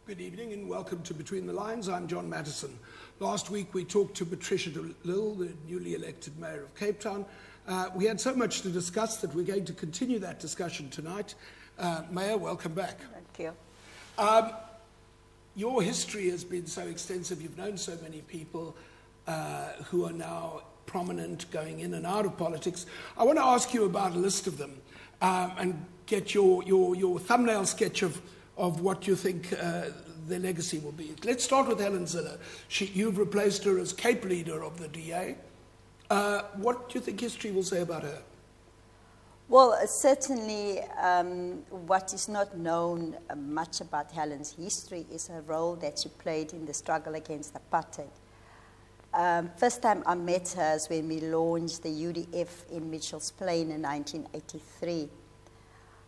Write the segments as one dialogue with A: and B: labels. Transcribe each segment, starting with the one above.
A: Good evening and welcome to Between the Lines. I'm John Matisonn. Last week we talked to Patricia de Lille, the newly elected Mayor of Cape Town. We had so much to discuss that we're going to continue that discussion tonight. Mayor, welcome back.
B: Thank you.
A: Your history has been so extensive. You've known so many people who are now prominent, going in and out of politics. I want to ask you about a list of them and get your thumbnail sketch of what you think their legacy will be. Let's start with Helen Zille. You've replaced her as Cape leader of the DA. What do you think history will say about her?
B: Well, certainly what is not known much about Helen's history is her role that she played in the struggle against apartheid. First time I met her is when we launched the UDF in Mitchell's Plain in 1983.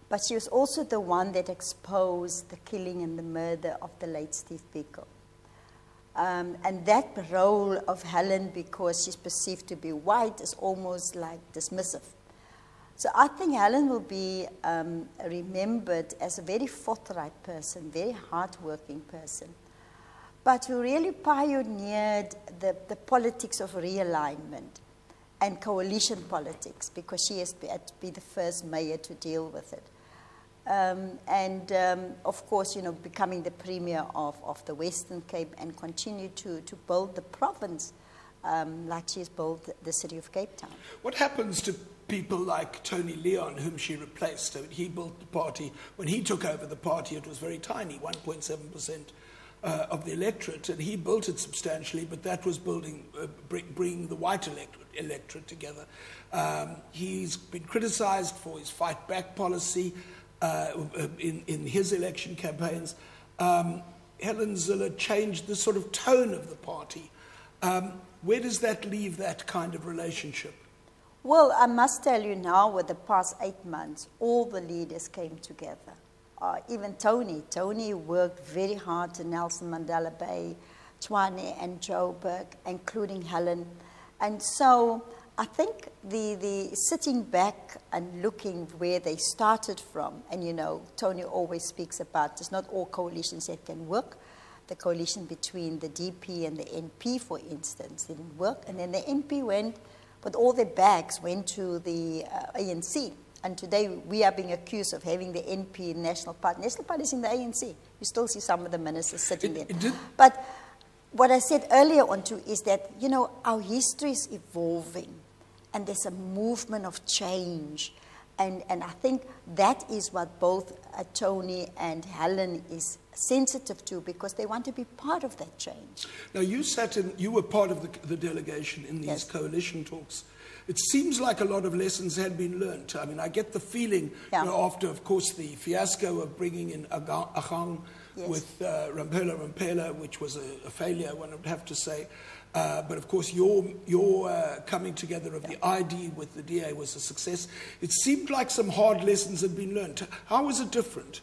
B: But she was also the one that exposed the killing and the murder of the late Steve Biko. And that role of Helen, because she's perceived to be white, is almost like dismissive. So I think Helen will be remembered as a very forthright person, very hardworking person, but who really pioneered the politics of realignment and coalition politics, because she has had to be the first mayor to deal with it. Of course, you know, becoming the premier of the Western Cape and continue to build the province like she's built the city of Cape Town.
A: What happens to people like Tony Leon, whom she replaced? So he built the party. When he took over the party, it was very tiny, 1.7% of the electorate, and he built it substantially, but that was bringing the white electorate together. He's been criticized for his fight back policy in his election campaigns. Helen Zille changed the sort of tone of the party. Where does that leave that kind of relationship?
B: Well, I must tell you now, with the past 8 months, all the leaders came together. Even Tony worked very hard to Nelson Mandela Bay, Tshwane and Joburg, including Helen. And so I think the sitting back and looking where they started from, and you know, Tony always speaks about it's not all coalitions that can work. The coalition between the DP and the NP, for instance, didn't work. And then the NP went, but all their bags went to the ANC. And today we are being accused of having the NP National Party. National Party is in the ANC. You still see some of the ministers sitting there. But what I said earlier on too is that, you know, our history is evolving and there's a movement of change. And I think that is what both Tony and Helen is sensitive to, because they want to be part of that change.
A: Now, you were part of the delegation in these coalition talks. It seems like a lot of lessons had been learned. I mean, I get the feeling, you know, after, of course, the fiasco of bringing in Agang with Rampela, which was a failure, one would have to say. But of course, your coming together of the ID with the DA was a success. It seemed like some hard lessons had been learned. How is it different?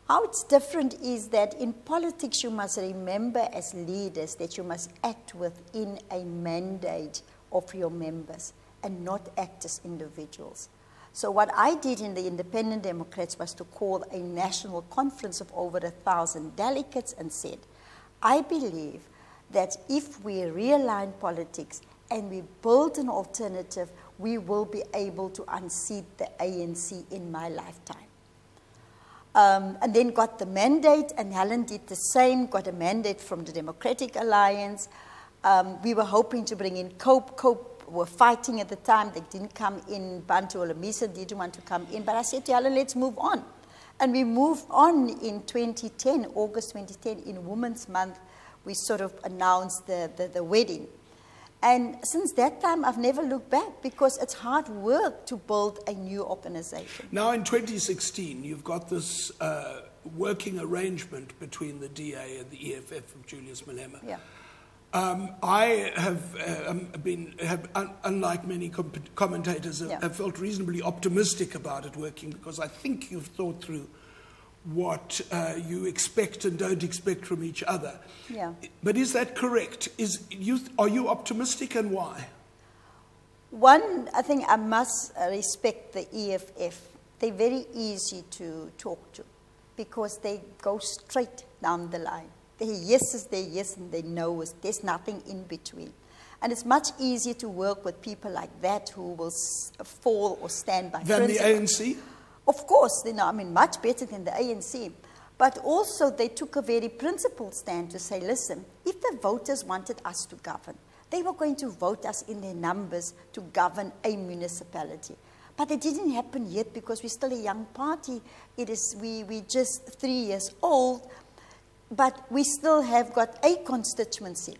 B: How it's different is that in politics, you must remember as leaders that you must act within a mandate of your members and not act as individuals. So what I did in the Independent Democrats was to call a national conference of over 1,000 delegates and said, I believe that if we realign politics and we build an alternative, we will be able to unseat the ANC in my lifetime. And then got the mandate, and Helen did the same, got a mandate from the Democratic Alliance. We were hoping to bring in Cope were fighting at the time. They didn't come in. Bantu Olamisa didn't want to come in. But I said to Helen, let's move on. And we moved on in 2010, August 2010, in Women's Month. We sort of announced the wedding. And since that time, I've never looked back, because it's hard work to build a new organization.
A: Now in 2016, you've got this working arrangement between the DA and the EFF of Julius Malema.
B: Yeah.
A: I have unlike many commentators, have felt reasonably optimistic about it working, because I think you've thought through what you expect and don't expect from each other.
B: Yeah.
A: But is that correct? Are you optimistic, and why?
B: One, I think I must respect the EFF. They're very easy to talk to. because they go straight down the line. Their yes is their yes and their no is, there's nothing in between. And it's much easier to work with people like that who will fall or stand by
A: Than
B: principle.
A: the ANC?
B: Of course, much better than the ANC. But also they took a very principled stand to say, listen, if the voters wanted us to govern, they were going to vote us in their numbers to govern a municipality. But it didn't happen yet because we're still a young party. We're just 3 years old, but we still have got a constituency.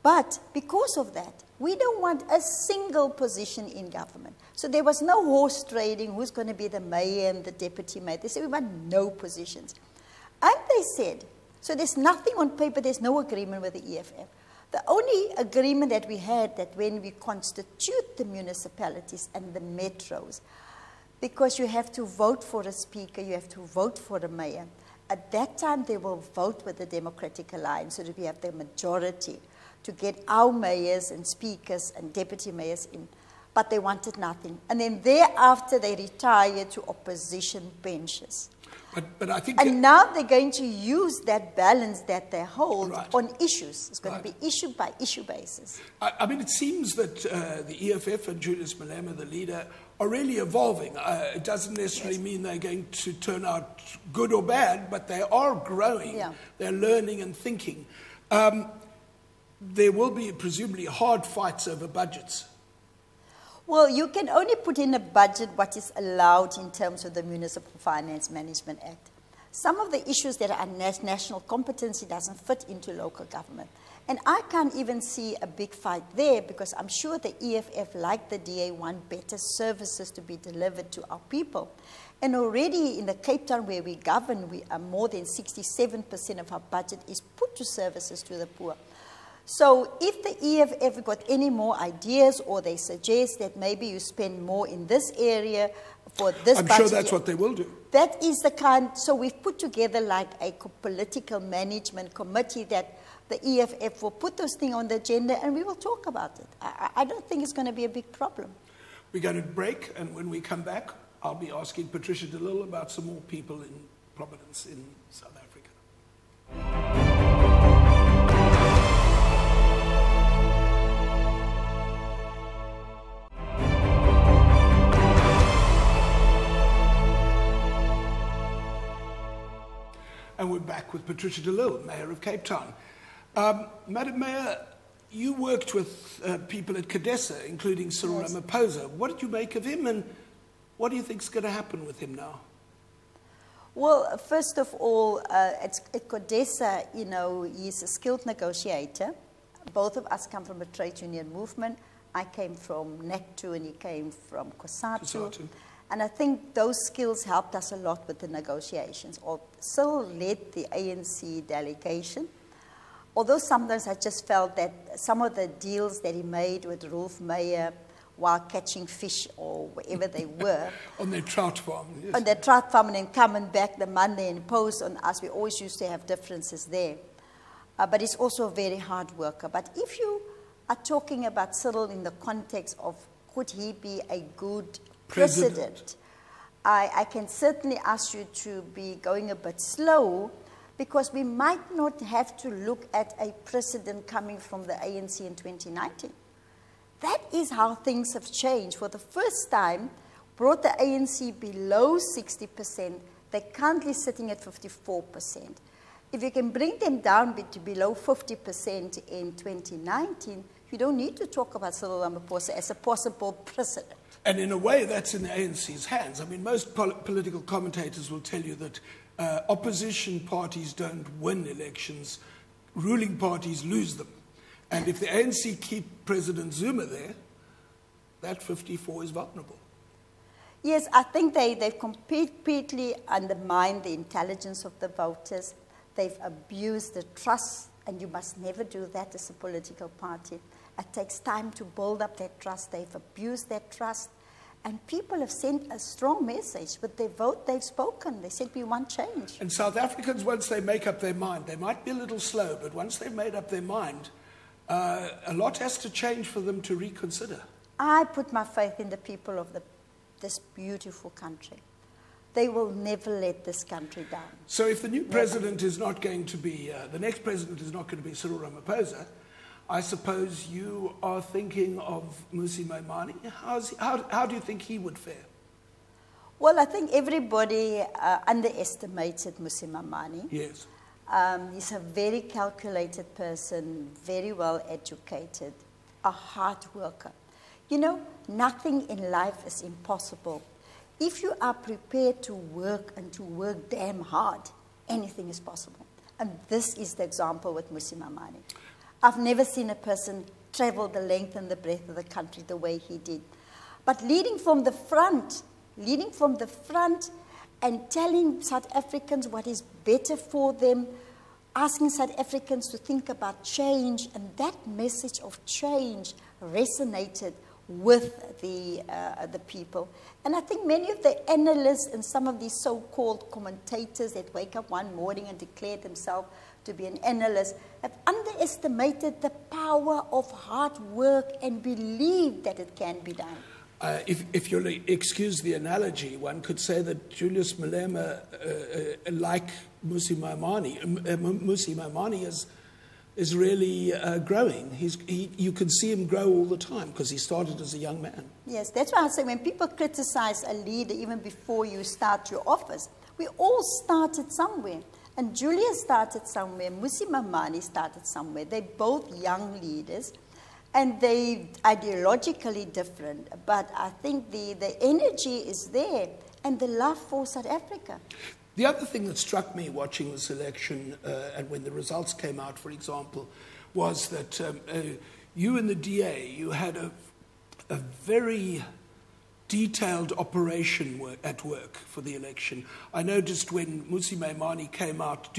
B: But because of that, we don't want a single position in government. So there was no horse trading, who's going to be the mayor and the deputy mayor. They said we want no positions. And they said, so there's nothing on paper, there's no agreement with the EFF. The only agreement that we had that when we constitute the municipalities and the metros, because you have to vote for a speaker, you have to vote for a mayor. At that time, they will vote with the Democratic Alliance so that we have the majority to get our mayors and speakers and deputy mayors in. But they wanted nothing. And then thereafter, they retired to opposition benches.
A: But I think...
B: And now they're going to use that balance that they hold on issues. It's going to be issue by issue basis.
A: I mean, it seems that the EFF and Julius Malema, the leader, are really evolving. It doesn't necessarily mean they're going to turn out good or bad, but they are growing. Yeah. They're learning and thinking. There will be presumably hard fights over budgets.
B: Well, you can only put in a budget what is allowed in terms of the Municipal Finance Management Act. Some of the issues that are national competency doesn't fit into local government. And I can't even see a big fight there because I'm sure the EFF, like the DA, want better services to be delivered to our people. And already in the Cape Town where we govern, we are more than 67% of our budget is put to services to the poor. So if the EFF got any more ideas or they suggest that maybe you spend more in this area for this budget.
A: I'm sure that's what they will do.
B: That is the kind, so we've put together like a political management committee that the EFF will put those things on the agenda and we will talk about it. I don't think it's going to be a big problem.
A: We're going to break, and when we come back, I'll be asking Patricia de Lille about some more people in prominence in South Africa. And we're back with Patricia de Lille, Mayor of Cape Town. Madam Mayor, you worked with people at CODESA, including Cyril Ramaphosa. What did you make of him, and what do you think is going to happen with him now?
B: Well, first of all, at CODESA, you know, he's a skilled negotiator. Both of us come from a trade union movement. I came from NACTU and he came from COSATU. And I think those skills helped us a lot with the negotiations. Cyril led the ANC delegation, although sometimes I just felt that some of the deals that he made with Rolf Meyer while catching fish or wherever they were.
A: On their trout farm. Yes.
B: On their trout farm and then coming back the Monday and impose on us. We always used to have differences there. But he's also a very hard worker. But if you are talking about Cyril in the context of could he be a good president, I can certainly ask you to be going a bit slow because we might not have to look at a president coming from the ANC in 2019. That is how things have changed. For the first time, brought the ANC below 60%. They're currently sitting at 54%. If you can bring them down to below 50% in 2019, you don't need to talk about Cyril Ramaphosa as a possible president.
A: And in a way, that's in the ANC's hands. I mean, most political commentators will tell you that opposition parties don't win elections, ruling parties lose them. And if the ANC keep President Zuma there, that 54 is vulnerable.
B: Yes, I think they've completely undermined the intelligence of the voters. They've abused the trust, and you must never do that as a political party. It takes time to build up that trust. They've abused that trust. And people have sent a strong message. With their vote, they've spoken. They said, we want change.
A: And South Africans, once they make up their mind, they might be a little slow, but once they've made up their mind, a lot has to change for them to reconsider.
B: I put my faith in the people of this beautiful country. they will never let this country down.
A: So if the new president is not going to be, the next president is not going to be Cyril Ramaphosa, I suppose you are thinking of Mmusi Maimane. How do you think he would fare?
B: Well, I think everybody underestimated Mmusi Maimane.
A: Yes.
B: He's a very calculated person, very well educated, a hard worker. You know, nothing in life is impossible. If you are prepared to work and to work damn hard, anything is possible. And this is the example with Mmusi Maimane. I've never seen a person travel the length and the breadth of the country the way he did. But leading from the front and telling South Africans what is better for them, asking South Africans to think about change, and that message of change resonated with the people. And I think many of the analysts and some of these so-called commentators that wake up one morning and declare themselves to be an analyst have underestimated the power of hard work and believe that it can be done.
A: If you'll excuse the analogy, one could say that Julius Malema, like Mmusi Maimane, is really growing. You can see him grow all the time because he started as a young man.
B: Yes, that's why I say when people criticize a leader even before you start your office, we all started somewhere. And Julius started somewhere, Mmusi Maimane started somewhere. They're both young leaders. And they ideologically different, but I think the energy is there and the love for South Africa.
A: The other thing that struck me watching this election and when the results came out, for example, was that you and the DA, you had a very detailed operation at work for the election. I noticed when Mmusi Maimane came out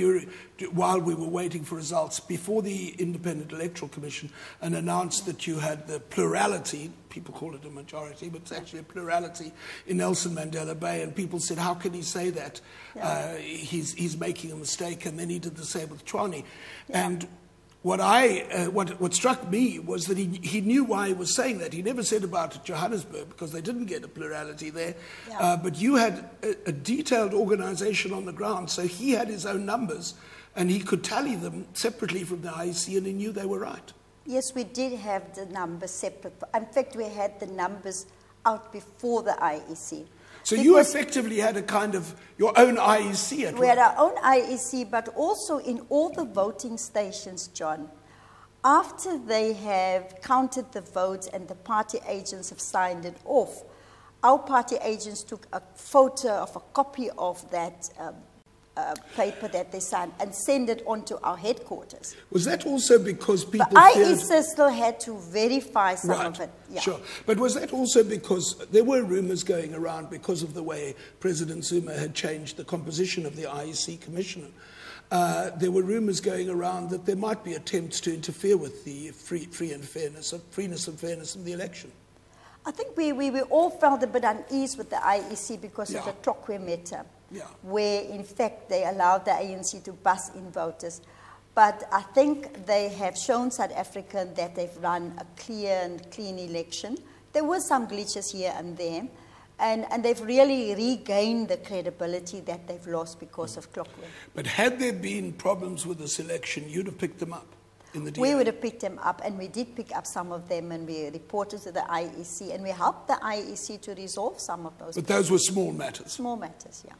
A: while we were waiting for results before the Independent Electoral Commission and announced that you had the plurality, people call it a majority, but it's actually a plurality in Nelson Mandela Bay, and people said, how can he say that? Yeah. He's making a mistake, and then he did the same with Tshwane. Yeah. And what struck me was that he knew why he was saying that. He never said about Johannesburg because they didn't get a plurality there. Yeah. But you had a detailed organization on the ground, so he had his own numbers and he could tally them separately from the IEC, and he knew they were right.
B: Yes, we did have the numbers separate. In fact, we had the numbers out before the IEC.
A: So you effectively had a kind of your own IEC at work.
B: We had our own IEC, but also in all the voting stations, John, after they have counted the votes and the party agents have signed it off, our party agents took a photo of a copy of that paper that they signed and send it on to our headquarters.
A: Was that also because people
B: The IEC still had to verify some of it. Yeah.
A: Sure. But was that also because there were rumors going around because of the way President Zuma had changed the composition of the IEC commission? There were rumors going around that there might be attempts to interfere with the freeness and fairness of the election.
B: I think we all felt a bit uneasy with the IEC because of the Tlokwe matter, where in fact they allowed the ANC to bus in voters. But I think they have shown South Africa that they've run a clear and clean election. There were some glitches here and there, and they've really regained the credibility that they've lost because of Tlokwe.
A: But had there been problems with this election, you'd have picked them up?
B: We would have picked them up, and we did pick up some of them, and we reported to the IEC, and we helped the IEC to resolve some of those.
A: But those were small matters.
B: Small matters, yeah.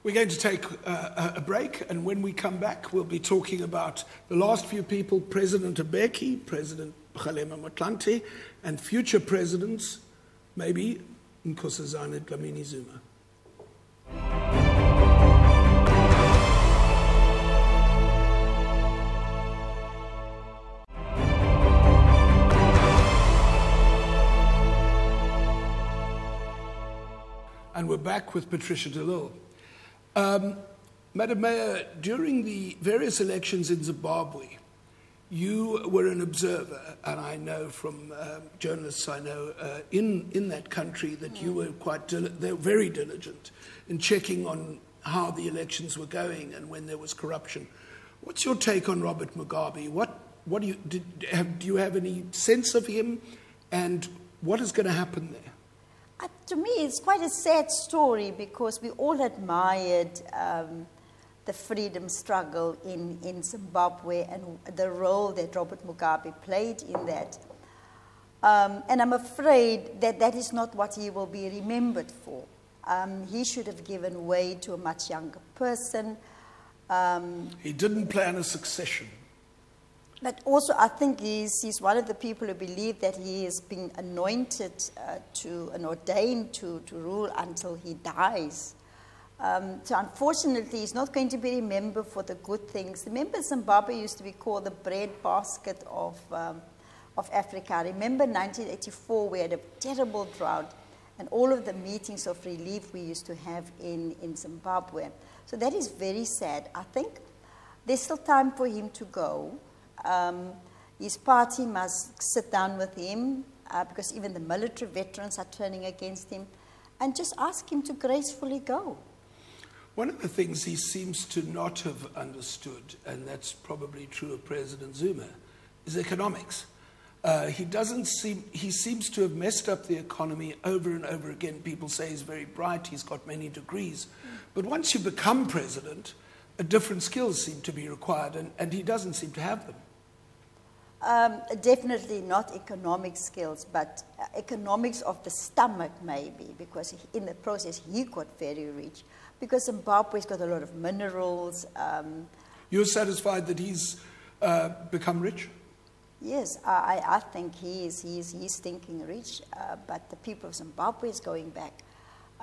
A: We're going to take a break, and when we come back, we'll be talking about the last few people, President Mbeki, President Kgalema Motlanthe, and future presidents, maybe Nkosazana Dlamini-Zuma. And we're back with Patricia de Lille. Madam Mayor, during the various elections in Zimbabwe, you were an observer, and I know from journalists I know in that country that you were they were very diligent in checking on how the elections were going and when there was corruption. What's your take on Robert Mugabe? Do you have any sense of him, and what is going to happen there?
B: To me, it's quite a sad story because we all admired the freedom struggle in Zimbabwe and the role that Robert Mugabe played in that. And I'm afraid that that is not what he will be remembered for. He should have given way to a much younger person.
A: He didn't plan a succession.
B: But also, I think he's one of the people who believe that he is being anointed and ordained to rule until he dies. So unfortunately, he's not going to be remembered for the good things. Remember, Zimbabwe used to be called the breadbasket of Africa. I remember 1984, we had a terrible drought, and all of the meetings of relief we used to have in Zimbabwe. So that is very sad. I think there's still time for him to go. His party must sit down with him because even the military veterans are turning against him, and just ask him to gracefully go.
A: One of the things he seems to not have understood, and that's probably true of President Zuma, is economics. He seems to have messed up the economy over and over again. People say he's very bright, he's got many degrees. But once you become president, different skills seem to be required, and he doesn't seem to have them.
B: Definitely not economic skills, but economics of the stomach maybe, because in the process he got very rich. Because Zimbabwe's got a lot of minerals.
A: You're satisfied that he's become rich?
B: Yes, I think he's thinking rich, but the people of Zimbabwe is going back.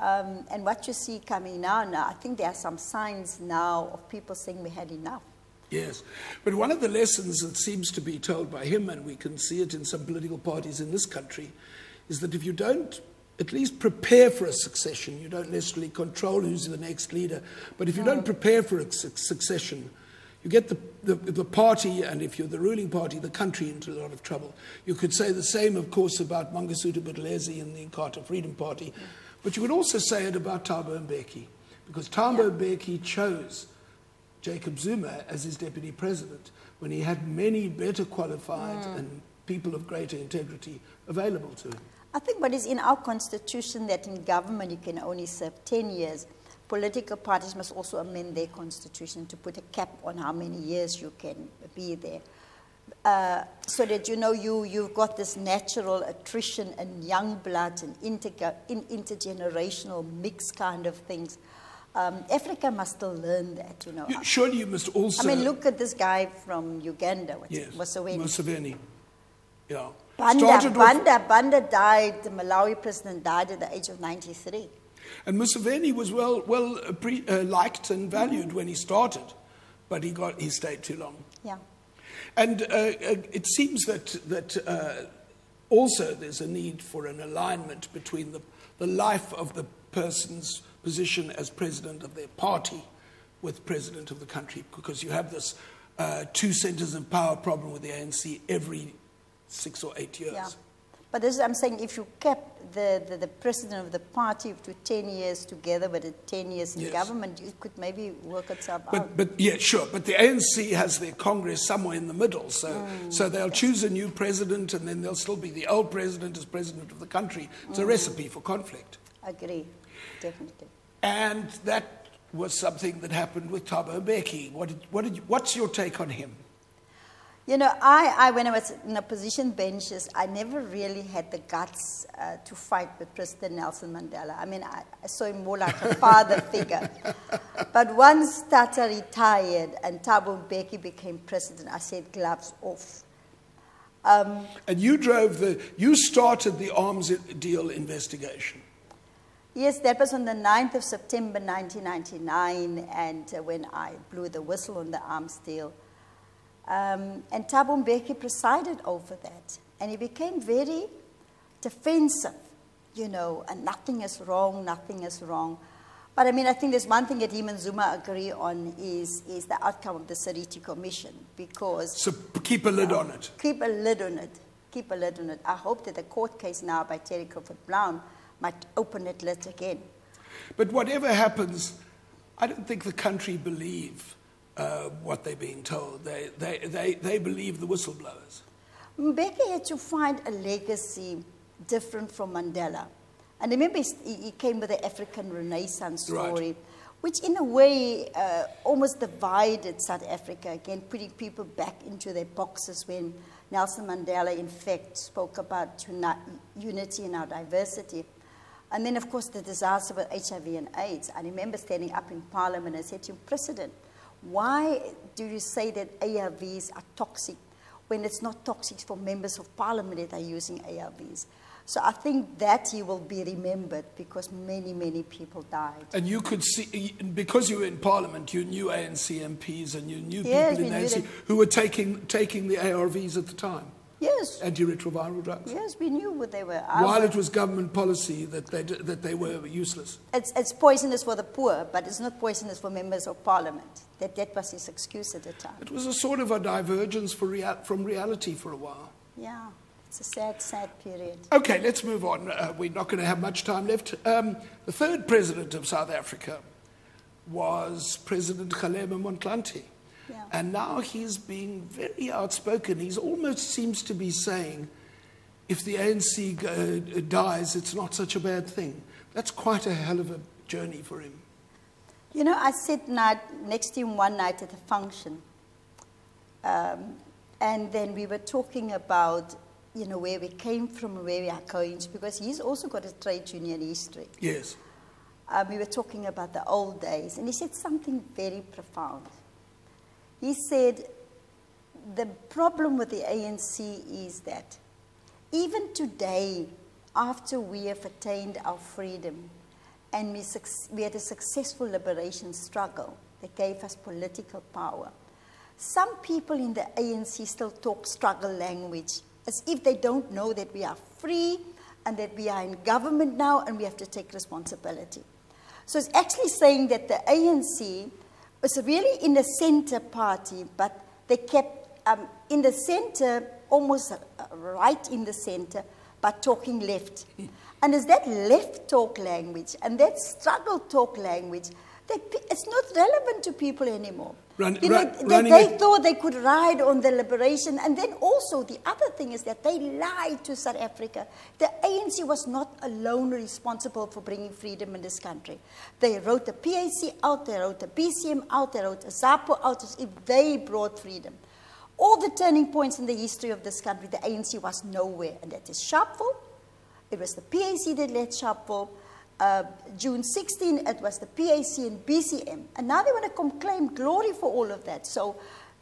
B: And what you see coming now, I think there are some signs now of people saying we had enough.
A: Yes, but one of the lessons that seems to be told by him, and we can see it in some political parties in this country, is that if you don't at least prepare for a succession, you don't necessarily control who's the next leader, but if you don't prepare for a succession, you get the party, and if you're the ruling party, the country, into a lot of trouble. You could say the same, of course, about Mangosuthu Buthelezi and the Inkatha Freedom Party, but you could also say it about Thabo Mbeki, because Thabo Mbeki chose Jacob Zuma as his deputy president when he had many better qualified and people of greater integrity available to him.
B: I think what is in our constitution that in government you can only serve 10 years. Political parties must also amend their constitution to put a cap on how many years you can be there. So that, you've got this natural attrition and young blood and intergenerational mix kind of things. Africa must still learn that,
A: Surely you must also...
B: I mean, look at this guy from Uganda,
A: Museveni. Yeah.
B: Banda died, the Malawi president died at the age of 93.
A: And Museveni was well liked and valued when he started, but he stayed too long.
B: Yeah.
A: And it seems that also there's a need for an alignment between the life of the person's position as president of their party with president of the country, because you have this two centers of power problem with the ANC every 6 or 8 years.
B: Yeah. But this is, I'm saying, if you kept the president of the party to 10 years together, but 10 years in government, it could maybe work itself out.
A: But yeah, sure. But the ANC has their Congress somewhere in the middle, so they'll choose a new president, and then there'll still be the old president as president of the country. It's a recipe for conflict.
B: Agree, definitely.
A: And that was something that happened with Thabo Mbeki. What's your take on him?
B: When I was in opposition benches, I never really had the guts to fight with President Nelson Mandela. I mean, I saw him more like a father figure. But once Tata retired and Thabo Mbeki became president, I said, gloves off.
A: And you started the arms deal investigation.
B: Yes, that was on the 9th of September 1999, and when I blew the whistle on the arms deal. And Thabo Mbeki presided over that. And he became very defensive, and nothing is wrong, nothing is wrong. But I mean, I think there's one thing that him and Zuma agree on is the outcome of the Seriti Commission, because...
A: So keep a lid on it.
B: Keep a lid on it. Keep a lid on it. I hope that the court case now by Terry Crawford Brown might open that lid again.
A: But whatever happens, I don't think the country believe what they're being told. They believe the whistleblowers.
B: Mbeki had to find a legacy different from Mandela. And remember, he came with the African Renaissance story,
A: Right.
B: which in a way almost divided South Africa, again, putting people back into their boxes when Nelson Mandela, in fact, spoke about unity in our diversity. And then, of course, the disaster with HIV and AIDS. I remember standing up in Parliament and said to him, President, why do you say that ARVs are toxic when it's not toxic for members of Parliament that are using ARVs? So I think that he will be remembered because many, many people died.
A: And you could see, because you were in Parliament, you knew ANC MPs and you knew
B: Yes,
A: people in
B: we knew
A: ANC
B: them.
A: who were taking the ARVs at the time,
B: Yes,
A: antiretroviral drugs.
B: yes, we knew what they were.
A: While it was government policy that they were useless.
B: It's poisonous for the poor, but it's not poisonous for members of Parliament. That was his excuse at the time.
A: It was a sort of a divergence from reality for a while.
B: Yeah, it's a sad, sad period.
A: Okay, let's move on. We're not going to have much time left. The third president of South Africa was President Kgalema Motlanthe.
B: Yeah.
A: And now he's being very outspoken. He almost seems to be saying, if the ANC dies, it's not such a bad thing. That's quite a hell of a journey for him.
B: You know, I sat next to him one night at a function. And then we were talking about, you know, where we came from and where we are going to, because he's also got a trade union history.
A: Yes.
B: We were talking about the old days, and he said something very profound. He said, the problem with the ANC is that even today, after we have attained our freedom, and we had a successful liberation struggle that gave us political power, some people in the ANC still talk struggle language, as if they don't know that we are free and that we are in government now and we have to take responsibility. So it's actually saying that the ANC was really in the center party, but they kept in the center, almost right in the center, but talking left. And it's that left talk language and that struggle talk language that it's not relevant to people anymore. They thought they could ride on the liberation. And then also the other thing is that they lied to South Africa. The ANC was not alone responsible for bringing freedom in this country. They wrote the PAC out, they wrote the BCM out, they wrote the ZAPO out as if they brought freedom. All the turning points in the history of this country, the ANC was nowhere. And that is Sharpeville. It was the PAC that led Sharpeville. June 16, it was the PAC and BCM. And now they want to come claim glory for all of that. So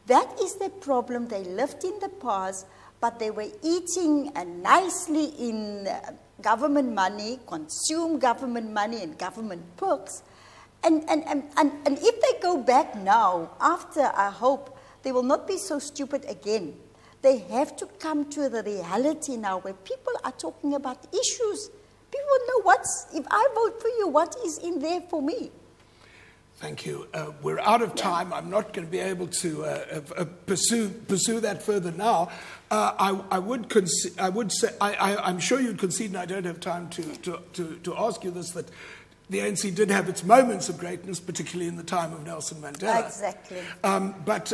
B: that is the problem. They lived in the past, but they were eating nicely in government money, consume government money and government perks. And if they go back now, after, I hope, they will not be so stupid again. They have to come to the reality now where people are talking about issues. People know if I vote for you, what is in there for me?
A: Thank you. We're out of time. I'm not going to be able to pursue that further now. I'm sure you'd concede, and I don't have time to ask you this, that the ANC did have its moments of greatness, particularly in the time of Nelson Mandela.
B: Exactly.
A: But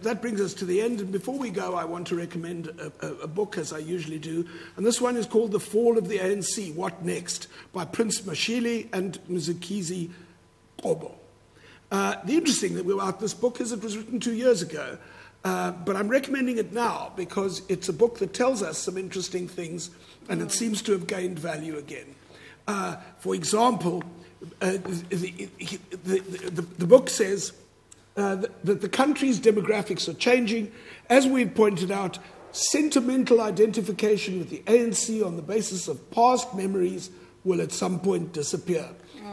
A: that brings us to the end. And before we go, I want to recommend a book, as I usually do. And this one is called The Fall of the ANC, What Next? By Prince Mashili and Mzukizi Qobo. The interesting thing about this book is it was written 2 years ago. But I'm recommending it now because it's a book that tells us some interesting things, and it seems to have gained value again. For example, the book says that the country's demographics are changing. As we've pointed out, sentimental identification with the ANC on the basis of past memories will at some point disappear.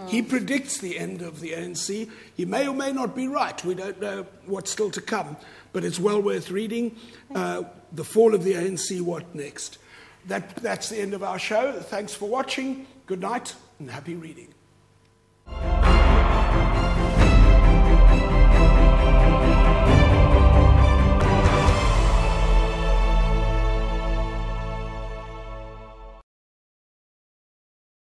A: He predicts the end of the ANC. He may or may not be right. We don't know what's still to come, but it's well worth reading. The Fall of the ANC, What Next? That's the end of our show. Thanks for watching. Good night and happy reading.